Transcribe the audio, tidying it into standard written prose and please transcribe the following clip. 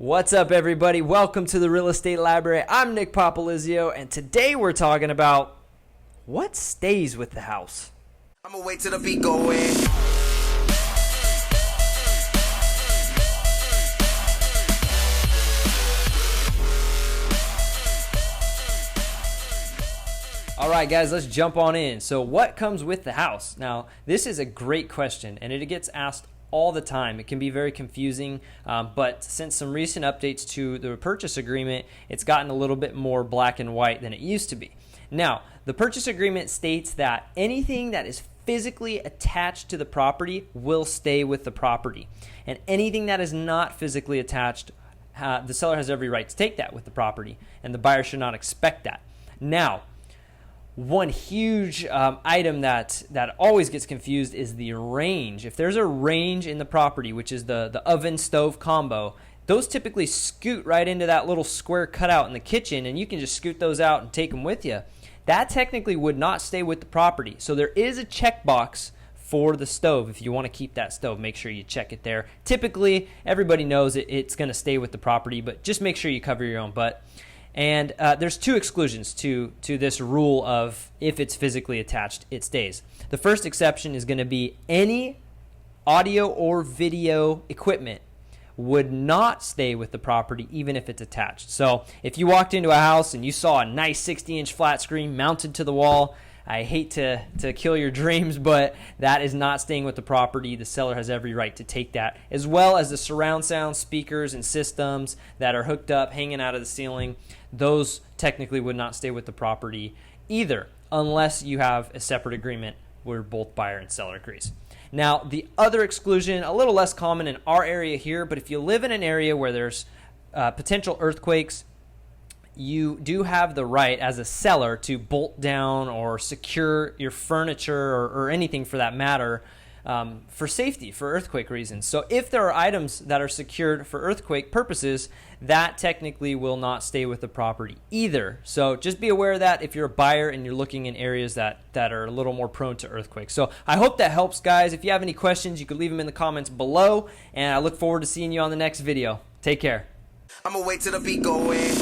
What's up, everybody? Welcome to the Real Estate Library. I'm Nick Popolizio, and today we're talking about what stays with the house. I'm gonna wait till the beat go in. All right, guys, let's jump on in. So what comes with the house? Now, this is a great question, and it gets asked all the time. It can be very confusing, but since some recent updates to the purchase agreement, it's gotten a little bit more black and white than it used to be. Now, the purchase agreement states that anything that is physically attached to the property will stay with the property, and anything that is not physically attached, the seller has every right to take that with the property, and the buyer should not expect that. Now, one huge item that always gets confused is the range. If there's a range in the property, which is the oven stove combo, those typically scoot right into that little square cutout in the kitchen, and you can just scoot those out and take them with you. That technically would not stay with the property. So there is a checkbox for the stove. If you want to keep that stove, make sure you check it there. Typically, everybody knows it's going to stay with the property, but just make sure you cover your own butt. And there's two exclusions to this rule of if it's physically attached, it stays. The first exception is going to be any audio or video equipment would not stay with the property even if it's attached. So if you walked into a house and you saw a nice 60-inch flat screen mounted to the wall, I hate to kill your dreams, but that is not staying with the property. The seller has every right to take that, as well as the surround sound speakers and systems that are hooked up, hanging out of the ceiling. Those technically would not stay with the property either, unless you have a separate agreement where both buyer and seller agrees. Now, the other exclusion, a little less common in our area here, but if you live in an area where there's potential earthquakes, you do have the right as a seller to bolt down or secure your furniture or anything for that matter for safety, for earthquake reasons. So if there are items that are secured for earthquake purposes, that technically will not stay with the property either. So just be aware of that if you're a buyer and you're looking in areas that are a little more prone to earthquakes. So I hope that helps, guys. If you have any questions, you could leave them in the comments below, and I look forward to seeing you on the next video. Take care. I'm gonna wait till the beat go in.